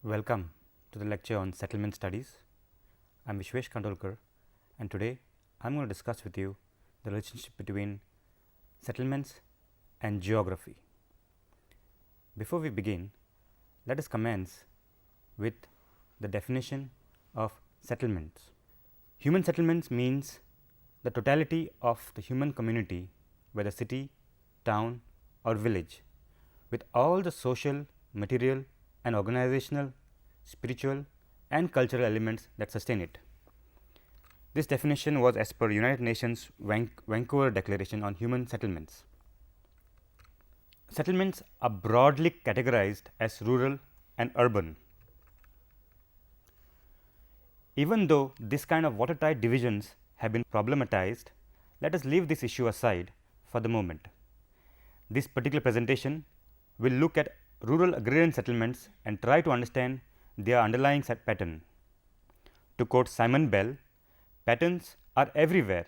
Welcome to the lecture on settlement studies. I am Vishwesh Kandolkar, and today I am going to discuss with you the relationship between settlements and geography. Before we begin, let us commence with the definition of settlements. Human settlements means the totality of the human community, whether city, town or village, with all the social, material and organizational, spiritual and cultural elements that sustain it. This definition was as per United Nations Vancouver Declaration on Human Settlements. Settlements are broadly categorized as rural and urban. Even though this kind of watertight divisions have been problematized, let us leave this issue aside for the moment. This particular presentation will look at rural agrarian settlements and try to understand their underlying pattern. To quote Simon Bell, patterns are everywhere,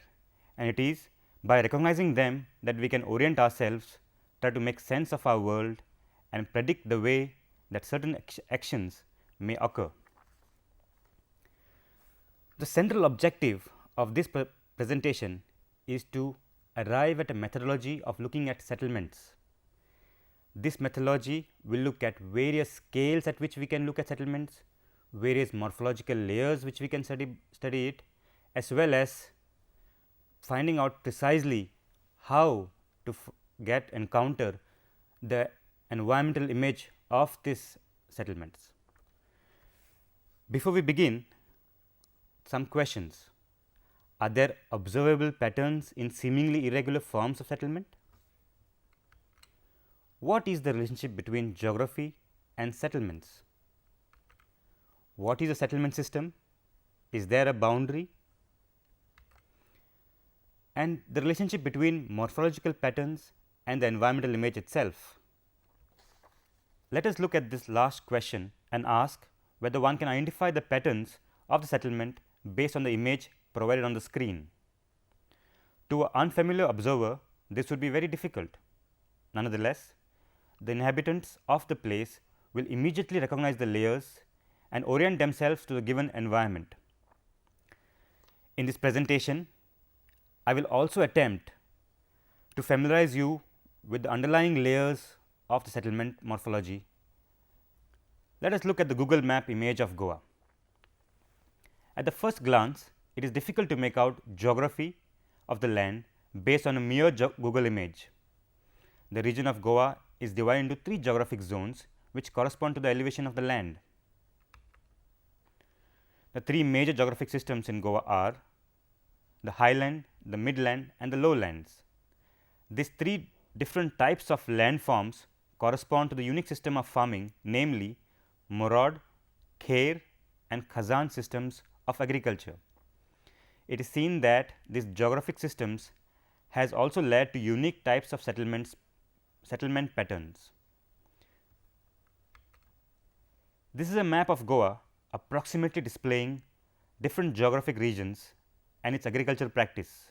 and it is by recognizing them that we can orient ourselves, try to make sense of our world and predict the way that certain actions may occur. The central objective of this presentation is to arrive at a methodology of looking at settlements. This methodology will look at various scales at which we can look at settlements, various morphological layers which we can study it, as well as finding out precisely how to encounter the environmental image of these settlements. Before we begin, some questions. Are there observable patterns in seemingly irregular forms of settlement? What is the relationship between geography and settlements? What is a settlement system? Is there a boundary? And the relationship between morphological patterns and the environmental image itself. Let us look at this last question and ask whether one can identify the patterns of the settlement based on the image provided on the screen. To an unfamiliar observer, this would be very difficult. Nonetheless, the inhabitants of the place will immediately recognize the layers and orient themselves to the given environment. In this presentation, I will also attempt to familiarize you with the underlying layers of the settlement morphology. Let us look at the Google map image of Goa. At the first glance, it is difficult to make out geography of the land based on a mere Google image. The region of Goa is divided into 3 geographic zones which correspond to the elevation of the land. The 3 major geographic systems in Goa are the highland, the midland and the lowlands. These 3 different types of landforms correspond to the unique system of farming, namely Morod, Kher and Khazan systems of agriculture. It is seen that these geographic systems has also led to unique types of settlement patterns. This is a map of Goa approximately displaying different geographic regions and its agricultural practice.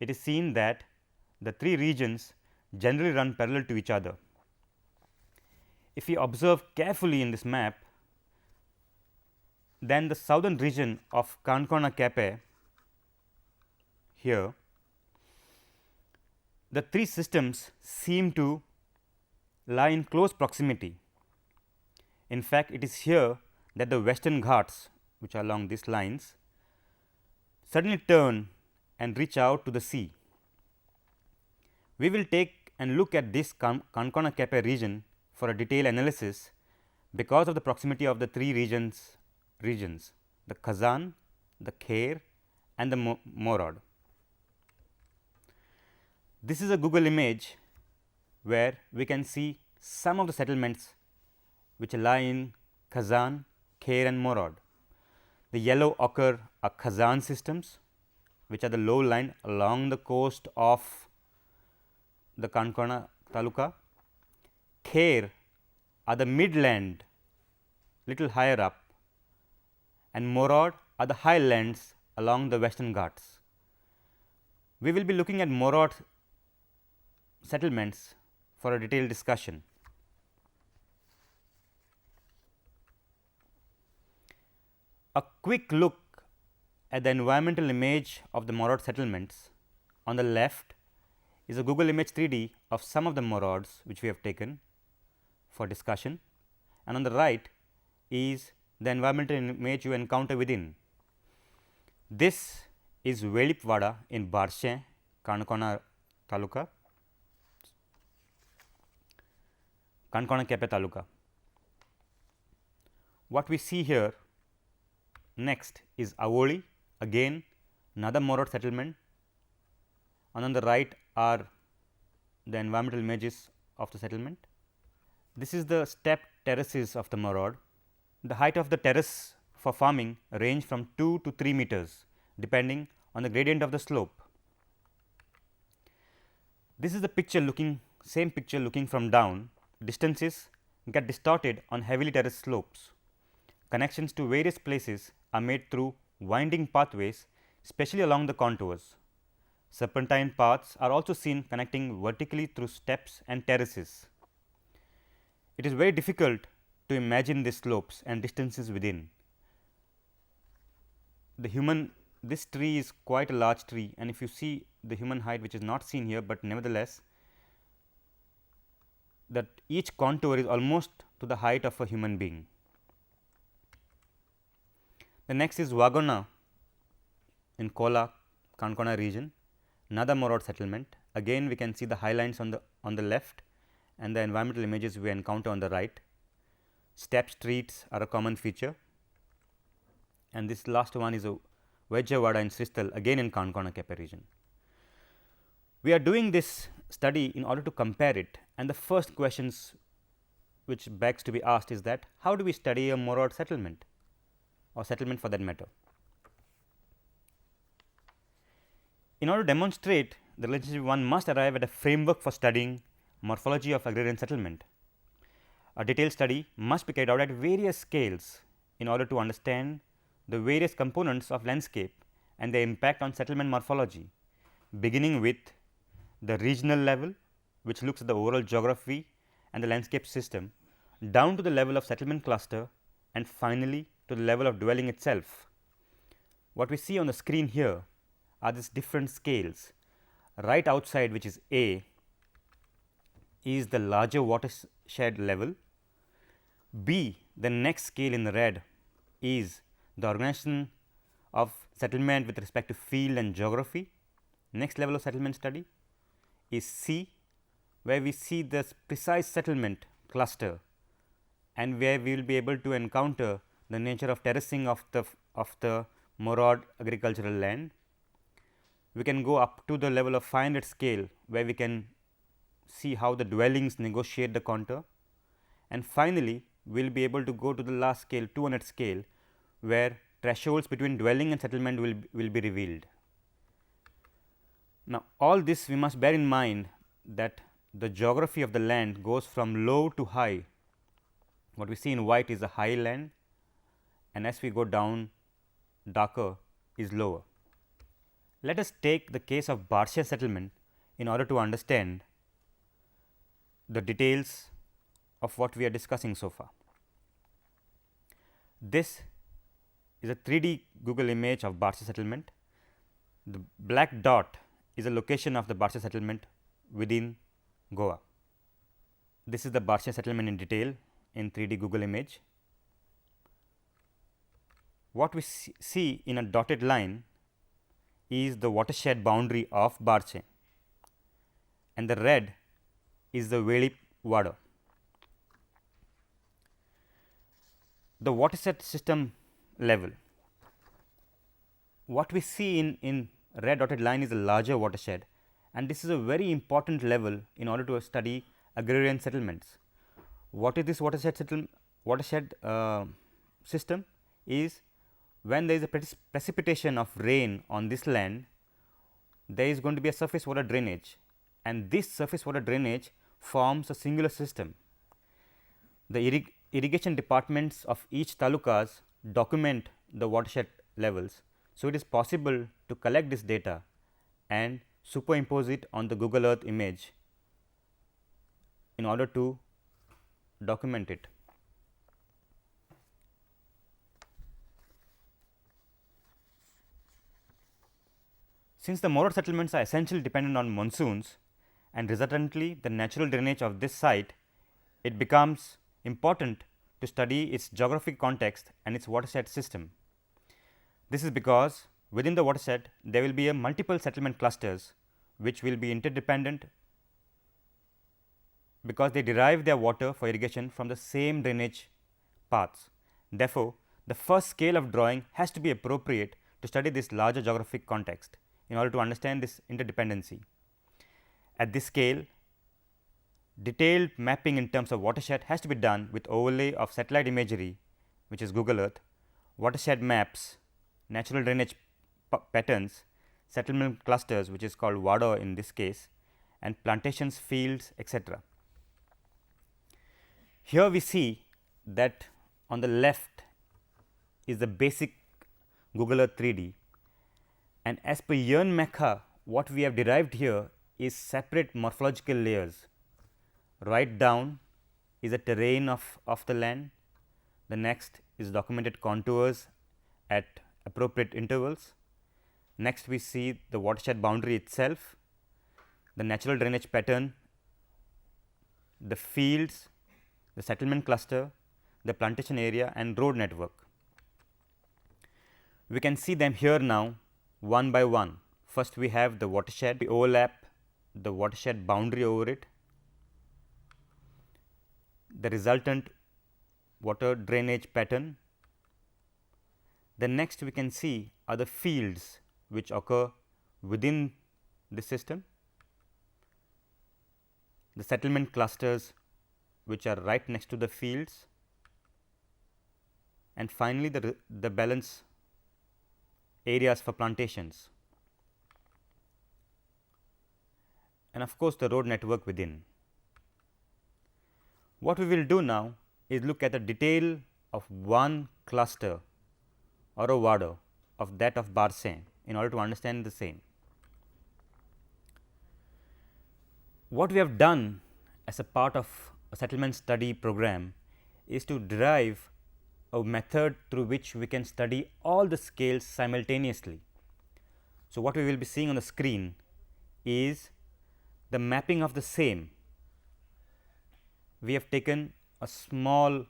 It is seen that the 3 regions generally run parallel to each other. If we observe carefully in this map, then the southern region of Kankona Kape here, the 3 systems seem to lie in close proximity. In fact, it is here that the western Ghats, which are along these lines, suddenly turn and reach out to the sea. We will take and look at this Kankona Kape region for a detailed analysis because of the proximity of the 3 regions, the Khazan, the Kher and the Morod. This is a Google image where we can see some of the settlements which lie in Khazan, Kher and Morod. The yellow ochre are Khazan systems, which are the low lying along the coast of the Kankona Taluka. Kher are the midland little higher up, and Morod are the highlands along the western Ghats. We will be looking at Morod settlements for a detailed discussion. A quick look at the environmental image of the Morod settlements. On the left is a Google image 3D of some of the Morods which we have taken for discussion, and on the right is the environmental image you encounter within. This is Velipwada in Barshe, Kankona Taluka, Kankona Kepe Taluka. What we see here next is Avoli, again another Morod settlement, and on the right are the environmental images of the settlement. This is the step terraces of the Morod. The height of the terrace for farming range from 2 to 3 meters depending on the gradient of the slope. This is the picture looking same picture looking from down. Distances get distorted on heavily terraced slopes. Connections to various places are made through winding pathways, especially along the contours. Serpentine paths are also seen connecting vertically through steps and terraces. It is very difficult to imagine the slopes and distances within. This tree is quite a large tree, and if you see the human height, which is not seen here, but nevertheless that each contour is almost to the height of a human being. The next is Wagona in Kola, Kankona region, another Morod settlement. Again we can see the highlights on the left and the environmental images we encounter on the right. Step streets are a common feature, and this last one is a Vijayawada in Sristal, again in Kankona Kepe region. We are doing this study in order to compare it, and the first questions which begs to be asked is that how do we study a Morod settlement or settlement for that matter? In order to demonstrate the relationship, one must arrive at a framework for studying morphology of agrarian settlement. A detailed study must be carried out at various scales in order to understand the various components of landscape and their impact on settlement morphology, beginning with the regional level, which looks at the overall geography and the landscape system, down to the level of settlement cluster, and finally to the level of dwelling itself. What we see on the screen here are these different scales. Right outside, which is A, is the larger watershed level. B, the next scale in the red, is the organization of settlement with respect to field and geography. Next level of settlement study is C, where we see the precise settlement cluster and where we will be able to encounter the nature of terracing of the Morod agricultural land. We can go up to the level of 500 scale, where we can see how the dwellings negotiate the contour, and finally we will be able to go to the last scale 200 scale, where thresholds between dwelling and settlement will be revealed. Now, all this we must bear in mind that the geography of the land goes from low to high. What we see in white is a high land, and as we go down darker is lower. Let us take the case of Barshe settlement in order to understand the details of what we are discussing so far. This is a 3D Google image of Barshe settlement. The black dot is a location of the Barshe settlement within Goa. This is the Barshe settlement in detail in 3D Google image. What we see in a dotted line is the watershed boundary of Barshe, and the red is the Velipwada. The watershed system level. What we see in red dotted line is a larger watershed, and this is a very important level in order to study agrarian settlements. What is this watershed system? Is when there is a precipitation of rain on this land, there is going to be a surface water drainage, and this surface water drainage forms a singular system. The irrigation departments of each talukas document the watershed levels. So, it is possible to collect this data and superimpose it on the Google Earth image in order to document it. Since the motor settlements are essentially dependent on monsoons and resultantly the natural drainage of this site, it becomes important to study its geographic context and its watershed system. This is because within the watershed there will be a multiple settlement clusters which will be interdependent because they derive their water for irrigation from the same drainage paths. Therefore, the first scale of drawing has to be appropriate to study this larger geographic context in order to understand this interdependency. At this scale, detailed mapping in terms of watershed has to be done with overlay of satellite imagery, which is Google Earth, watershed maps, natural drainage patterns, settlement clusters, which is called WADA in this case, and plantations, fields, etc. Here we see that on the left is the basic Google Earth 3D, and as per Jörn Mecha, what we have derived here is separate morphological layers. Right down is a terrain of the land, the next is documented contours at appropriate intervals. Next we see the watershed boundary itself, the natural drainage pattern, the fields, the settlement cluster, the plantation area and road network. We can see them here now one by one. First we have the watershed, we overlap the watershed boundary over it, the resultant water drainage pattern. Then next we can see are the fields which occur within the system, the settlement clusters which are right next to the fields, and finally the balance areas for plantations, and of course the road network within. What we will do now is look at the detail of one cluster or a WADA of that of Barsin in order to understand the same. What we have done as a part of a settlement study program is to derive a method through which we can study all the scales simultaneously. So, what we will be seeing on the screen is the mapping of the same. We have taken a small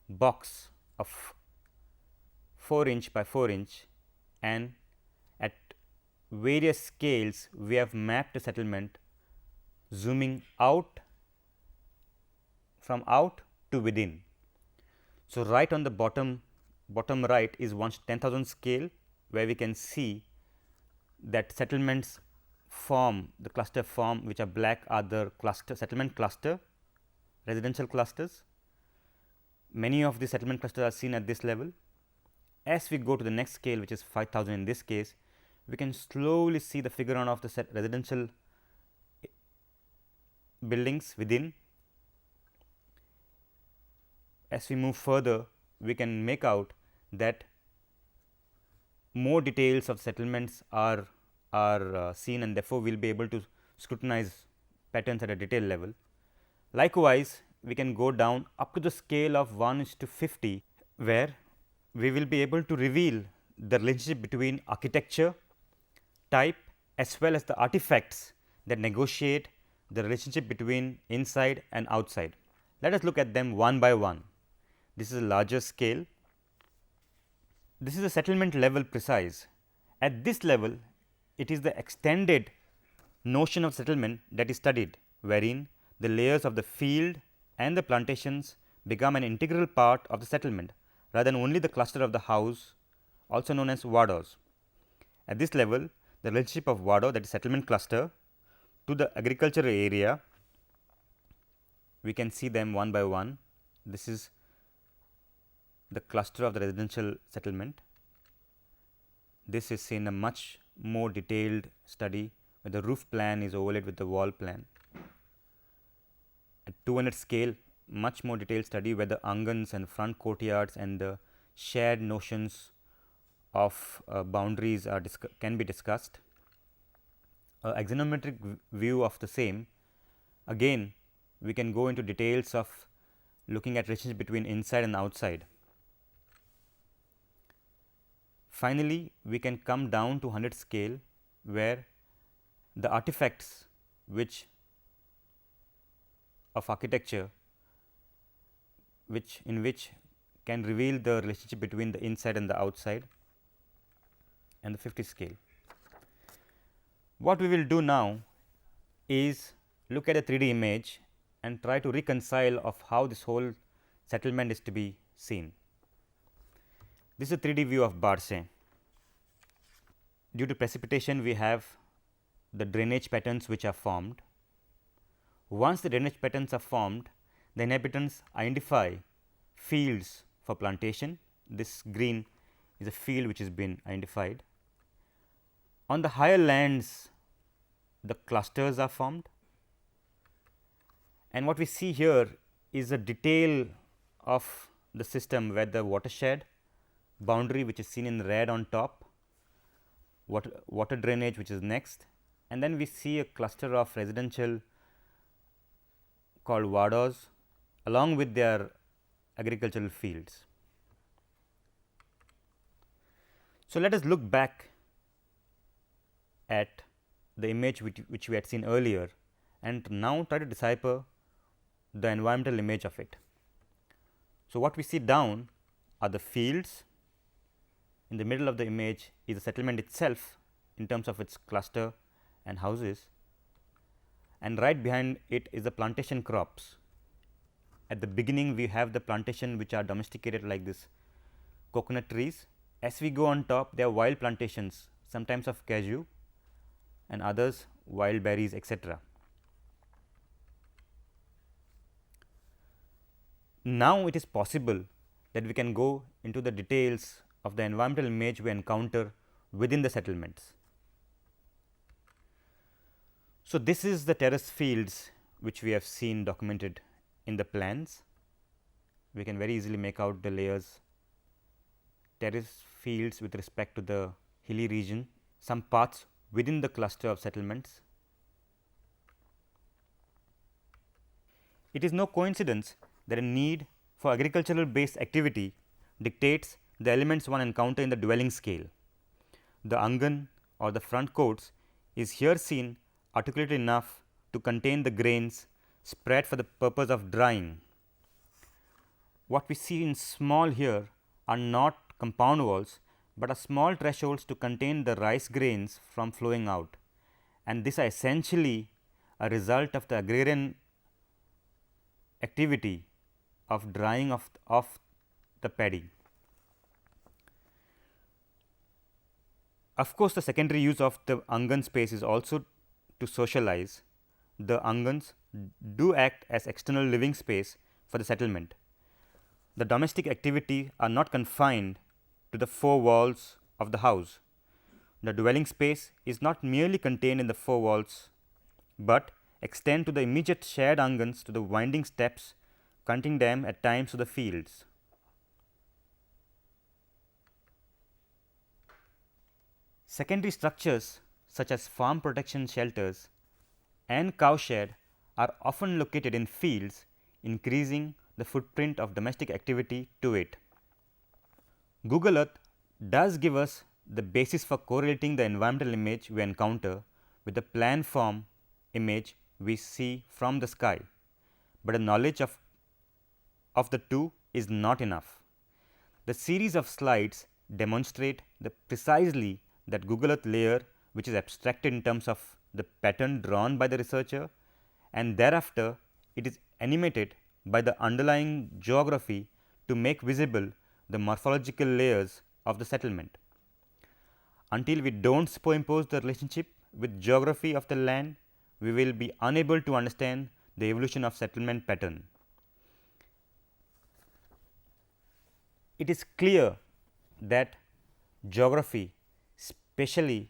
box of 4 inch by 4 inch, and at various scales we have mapped a settlement zooming out from out to within. So, right on the bottom right is 1/10,000 scale, where we can see that settlements form the cluster form which are black are the cluster settlement cluster residential clusters. Many of the settlement clusters are seen at this level. As we go to the next scale, which is 5,000 in this case, we can slowly see the figure on of the residential buildings within. As we move further, we can make out that more details of settlements are seen, and therefore, we will be able to scrutinize patterns at a detail level. Likewise, we can go down up to the scale of 1:50, where we will be able to reveal the relationship between architecture, type, as well as the artifacts that negotiate the relationship between inside and outside. Let us look at them one by one. This is a larger scale. This is a settlement level precise. At this level, it is the extended notion of settlement that is studied, wherein the layers of the field and the plantations become an integral part of the settlement, rather than only the cluster of the house, also known as WADAs. At this level, the relationship of WADA, that is settlement cluster, to the agricultural area, we can see them one by one. This is the cluster of the residential settlement. This is in a much more detailed study, where the roof plan is overlaid with the wall plan. At 200 scale, much more detailed study, where the angans and front courtyards and the shared notions of boundaries are can be discussed. Axonometric view of the same, again we can go into details of looking at relationship between inside and outside. Finally, we can come down to 100 scale, where the artifacts which of architecture which can reveal the relationship between the inside and the outside and the 50 scale. What we will do now is look at a 3D image and try to reconcile of how this whole settlement is to be seen. This is a 3D view of Barse. Due to precipitation, we have the drainage patterns which are formed. Once the drainage patterns are formed, the inhabitants identify fields for plantation. This green is a field which has been identified. On the higher lands, the clusters are formed, and what we see here is a detail of the system where the watershed boundary which is seen in red on top, water drainage which is next, and then we see a cluster of residential called wardos along with their agricultural fields. So, let us look back at the image which we had seen earlier and now try to decipher the environmental image of it. So, what we see down are the fields. In the middle of the image is the settlement itself in terms of its cluster and houses, and right behind it is the plantation crops. At the beginning, we have the plantation which are domesticated like this coconut trees. As we go on top, there are wild plantations, sometimes of cashew and others wild berries, etc. Now, it is possible that we can go into the details of the environmental image we encounter within the settlements. So, this is the terrace fields which we have seen documented in the plans. We can very easily make out the layers, terrace fields with respect to the hilly region, some parts within the cluster of settlements. It is no coincidence that a need for agricultural based activity dictates the elements one encounter in the dwelling scale. The angan or the front courts is here seen articulated enough to contain the grains spread for the purpose of drying. What we see in small here are not compound walls, but are small thresholds to contain the rice grains from flowing out, and these are essentially a result of the agrarian activity of drying of the paddy. Of course, the secondary use of the angan space is also to socialize. The angans do act as external living space for the settlement. The domestic activity are not confined to the four walls of the house. The dwelling space is not merely contained in the four walls, but extend to the immediate shared angans to the winding steps, connecting them at times to the fields. Secondary structures such as farm protection shelters and cowshed are often located in fields, increasing the footprint of domestic activity to it. Google Earth does give us the basis for correlating the environmental image we encounter with the plan form image we see from the sky, but the knowledge of the two is not enough. The series of slides demonstrate precisely that Google Earth layer, which is abstracted in terms of the pattern drawn by the researcher, and thereafter it is animated by the underlying geography to make visible the morphological layers of the settlement. Until we do not superimpose the relationship with geography of the land, we will be unable to understand the evolution of settlement pattern. It is clear that geography, especially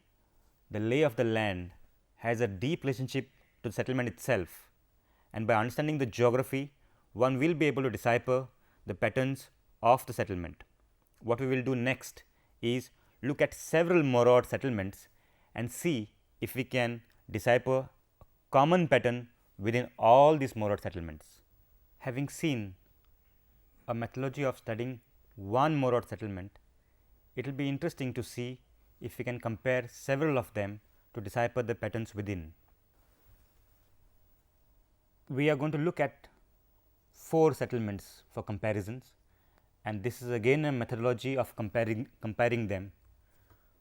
the lay of the land, has a deep relationship to the settlement itself, and by understanding the geography, one will be able to decipher the patterns of the settlement. What we will do next is look at several Morod settlements and see if we can decipher a common pattern within all these Morod settlements. Having seen a methodology of studying one Morod settlement, it will be interesting to see if we can compare several of them to decipher the patterns within. We are going to look at 4 settlements for comparisons, and this is again a methodology of comparing them.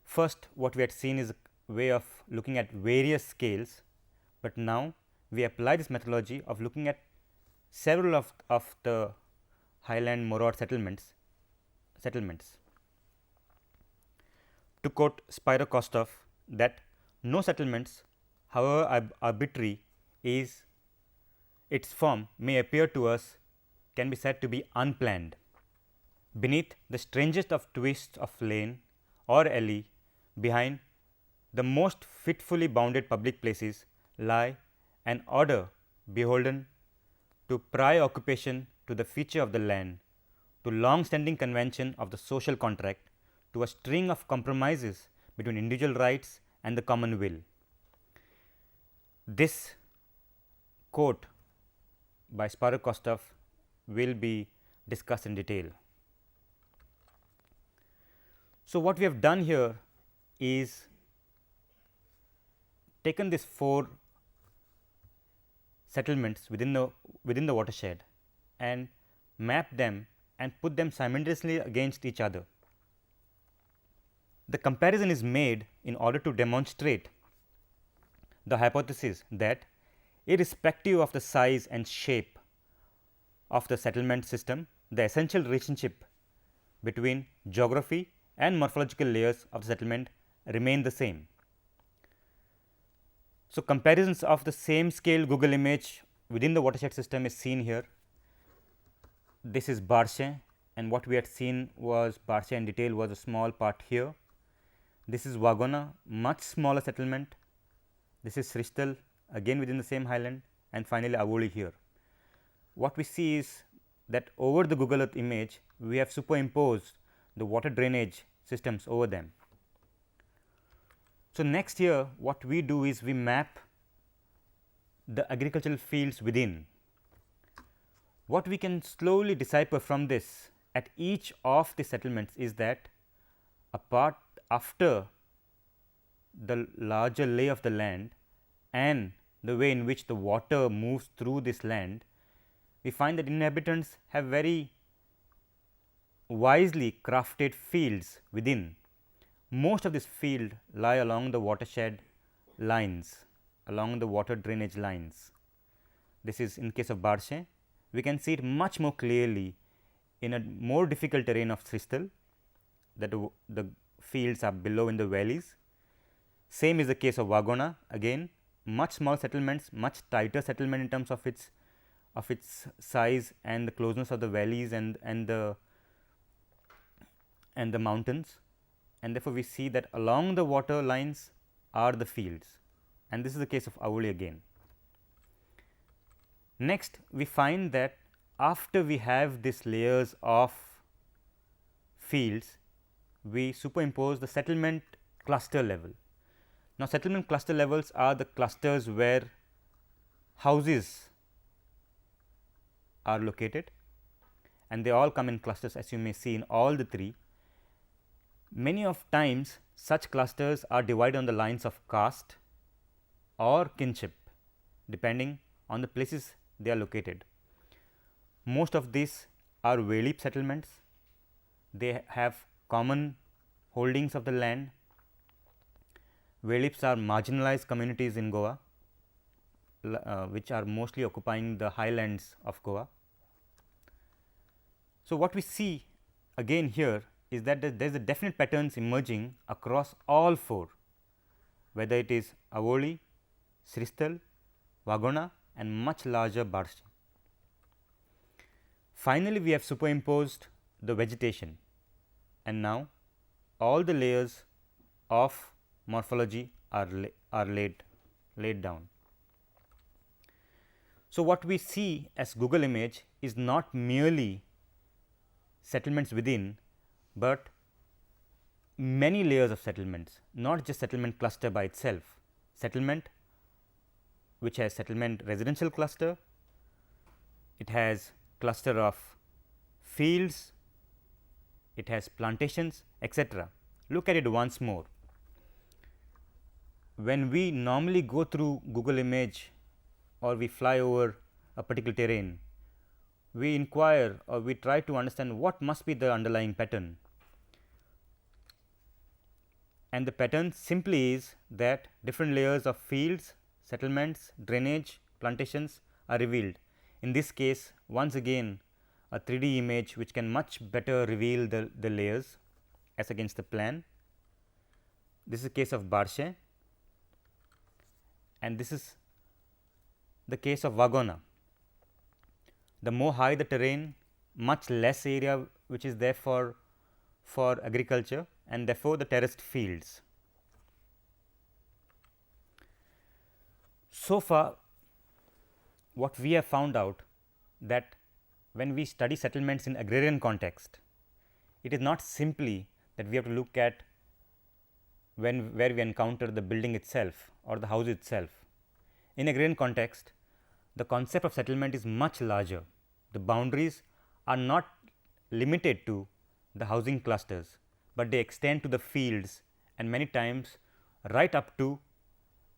First, what we had seen is a way of looking at various scales, but now we apply this methodology of looking at several of the highland moraad settlements. To quote Spiro Kostov, that no settlements, however arbitrary is its form may appear to us, can be said to be unplanned. Beneath the strangest of twists of lane or alley, behind the most fitfully bounded public places, lie an order beholden to prior occupation, to the feature of the land, to long standing convention of the social contract, to a string of compromises between individual rights and the common will. This quote by Spiro Kostov will be discussed in detail. So, what we have done here is taken these 4 settlements within the watershed and mapped them and put them simultaneously against each other. The comparison is made in order to demonstrate the hypothesis that irrespective of the size and shape of the settlement system, the essential relationship between geography and morphological layers of the settlement remain the same. So, comparisons of the same scale Google image within the watershed system is seen here. This is Barshe, and what we had seen was Barshe in detail was a small part here. This is Wagona, much smaller settlement. This is Sristal, again within the same highland, and finally Avoli here. What we see is that over the Google Earth image, we have superimposed the water drainage systems over them. So, next here what we do is we map the agricultural fields within. What we can slowly decipher from this at each of the settlements is that apart after the larger lay of the land and the way in which the water moves through this land, we find that inhabitants have very wisely crafted fields within. Most of this field lie along the watershed lines, along the water drainage lines. This is in case of Barshe. We can see it much more clearly in a more difficult terrain of Sristal, that the fields are below in the valleys. Same is the case of Wagona, again much small settlements, much tighter settlement in terms of its size and the closeness of the valleys and the mountains, and therefore, we see that along the water lines are the fields, and this is the case of Avoli again. Next, we find that after we have these layers of fields, we superimpose the settlement cluster level. Now, settlement cluster levels are the clusters where houses are located, and they all come in clusters, as you may see in all the 3. Many of times such clusters are divided on the lines of caste or kinship, depending on the places they are located. Most of these are Velip settlements. They have common holdings of the land. Velips are marginalized communities in Goa, which are mostly occupying the highlands of Goa. So, what we see again here is that there is a definite patterns emerging across all 4, whether it is Avoli, Sristal, Wagona and much larger Barshe. Finally, we have superimposed the vegetation, and now all the layers of morphology are laid down. So, what we see as Google image is not merely settlements within, but many layers of settlements, not just settlement cluster by itself. Settlement which has settlement residential cluster, it has cluster of fields, it has plantations, etc. Look at it once more. when we normally go through Google image or we fly over a particular terrain, we inquire or we try to understand what must be the underlying pattern. And the pattern simply is that different layers of fields, settlements, drainage, plantations are revealed. In this case, once again a 3D image which can much better reveal the layers as against the plan. This is a case of Barshe, and this is the case of Wagona. The more high the terrain, much less area which is there for agriculture, and therefore, the terraced fields. So far, what we have found out that when we study settlements in agrarian context, it is not simply that we have to look at where we encounter the building itself or the house itself. In agrarian context, the concept of settlement is much larger. The boundaries are not limited to the housing clusters, but they extend to the fields and many times right up to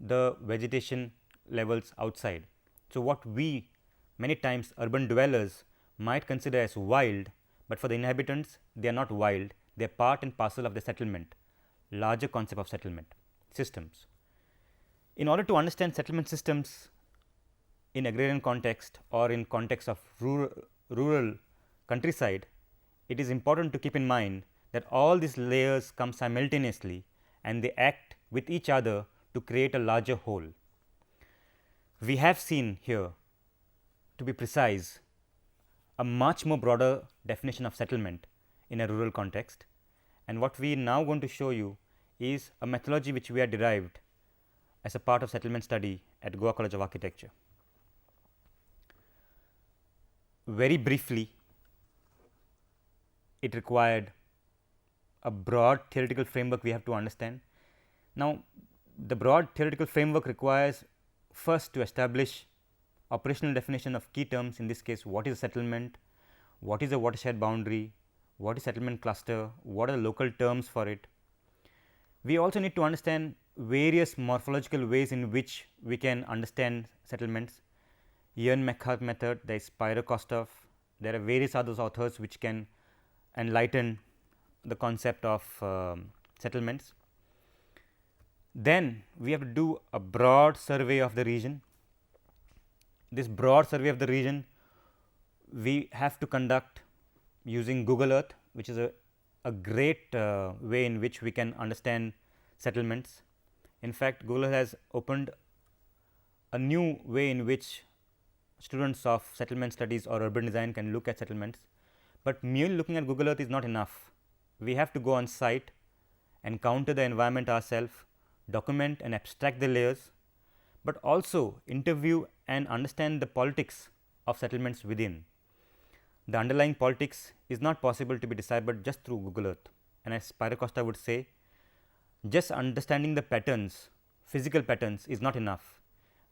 the vegetation levels outside. So, what we many times urban dwellers might consider as wild, but for the inhabitants they are not wild, they are part and parcel of the settlement, larger concept of settlement systems. In order to understand settlement systems in agrarian context or in context of rural countryside, it is important to keep in mind that all these layers come simultaneously and they act with each other to create a larger whole. We have seen here, to be precise, a much more broader definition of settlement in a rural context, and what we are now going to show you is a methodology which we have derived as a part of settlement study at Goa College of Architecture. Very briefly, it required a broad theoretical framework we have to understand. Now, the broad theoretical framework requires first to establish operational definition of key terms, in this case what is a settlement, what is a watershed boundary, what is settlement cluster, what are the local terms for it. We also need to understand various morphological ways in which we can understand settlements. Ian McHugh method, there is Pyro-Kostov, there are various other authors which can enlighten the concept of settlements. Then we have to do a broad survey of the region. This broad survey of the region we have to conduct using Google Earth, which is a great way in which we can understand settlements. In fact, Google has opened a new way in which students of settlement studies or urban design can look at settlements, but merely looking at Google Earth is not enough. We have to go on site, encounter the environment ourselves, document and abstract the layers, but also interview and understand the politics of settlements within. The underlying politics is not possible to be deciphered just through Google Earth, and as Pyro-Costa would say, just understanding the patterns, physical patterns is not enough.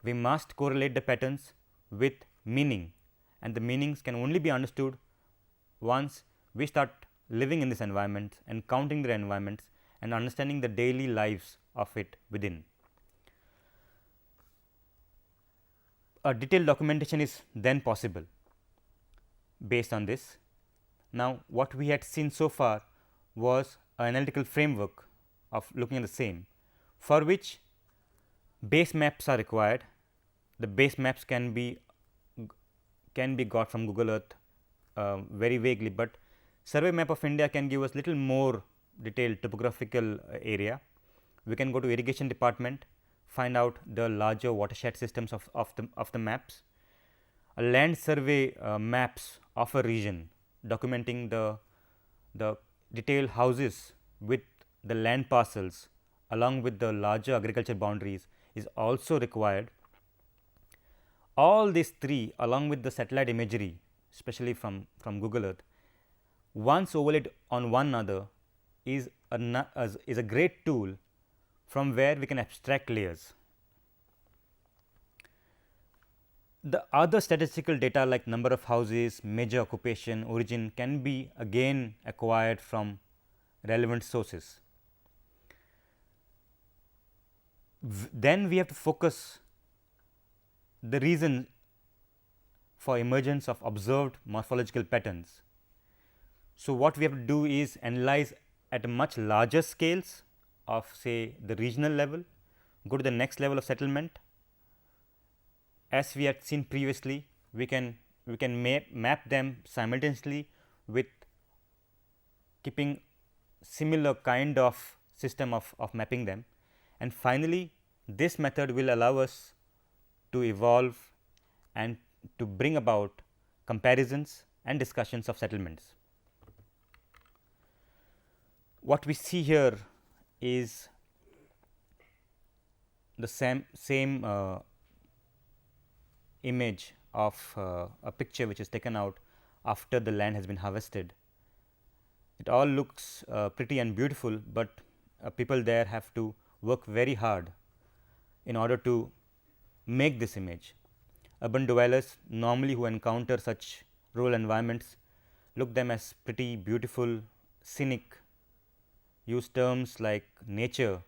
We must correlate the patterns with meaning, and the meanings can only be understood once we start living in this environment, encountering the environments and understanding the daily lives of it within. A detailed documentation is then possible based on this. Now, what we had seen so far was an analytical framework of looking at the same, for which base maps are required. The base maps can be got from Google Earth very vaguely, but survey map of India can give us little more detailed topographical area. We can go to irrigation department, find out the larger watershed systems of the maps. A land survey maps of a region documenting the detailed houses with the land parcels along with the larger agriculture boundaries is also required. All these three along with the satellite imagery, especially from Google Earth, once overlaid on one another is a great tool from where we can abstract layers. The other statistical data like number of houses, major occupation, origin can be again acquired from relevant sources. Then we have to focus the reason for emergence of observed morphological patterns. So, what we have to do is analyze at a much larger scales of say the regional level, go to the next level of settlement. As we had seen previously, we can map them simultaneously with keeping similar kind of system of mapping them, and finally this method will allow us to evolve and to bring about comparisons and discussions of settlements. What we see here is the same image of a picture which is taken out after the land has been harvested. It all looks pretty and beautiful, but people there have to work very hard in order to make this image. Urban dwellers normally who encounter such rural environments look them as pretty beautiful, scenic, use terms like nature,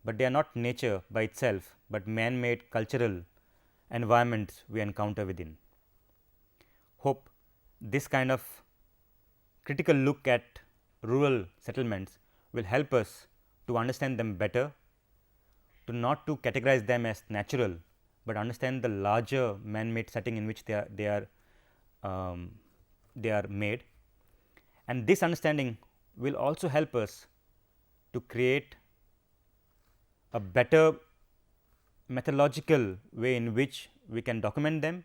but they are not nature by itself, but man made cultural environments we encounter within. Hope this kind of critical look at rural settlements will help us to understand them better, to not to categorize them as natural, but understand the larger man made setting in which they are made, and this understanding will also help us to create a better methodological way in which we can document them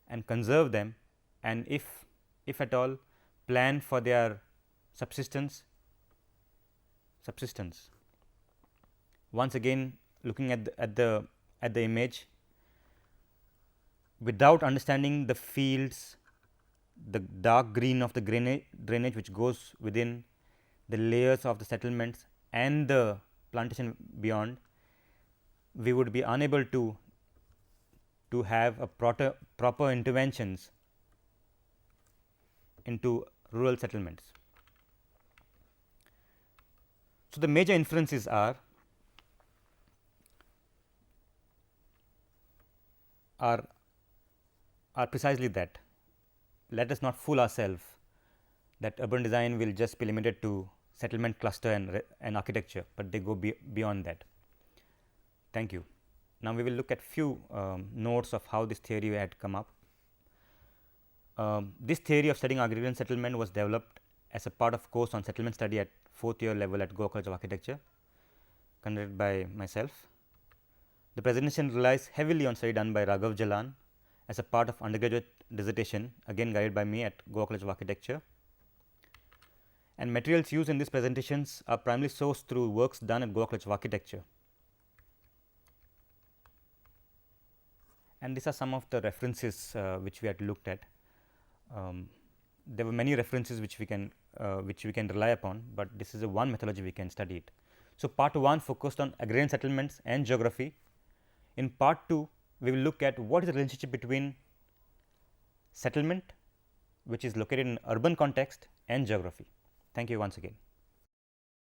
and conserve them, and if at all plan for their subsistence. Once again, looking at the image, without understanding the fields, the dark green of the drainage which goes within the layers of the settlements and the plantation beyond, we would be unable to have a proper interventions into rural settlements. So, the major inferences are precisely that. Let us not fool ourselves that urban design will just be limited to settlement cluster and architecture, but they go beyond that. Thank you. Now, we will look at few notes of how this theory had come up. This theory of studying agrarian settlement was developed as a part of course on settlement study at 4th year level at Goa College of Architecture, conducted by myself. The presentation relies heavily on study done by Raghav Jalan as a part of undergraduate dissertation, again guided by me at Goa College of Architecture. And materials used in these presentations are primarily sourced through works done at Goa College of Architecture. And these are some of the references which we had looked at. There were many references which we can rely upon, but this is a one methodology we can study it. So, part 1 focused on agrarian settlements and geography. In part 2, we will look at what is the relationship between settlement, which is located in urban context, and geography. Thank you once again.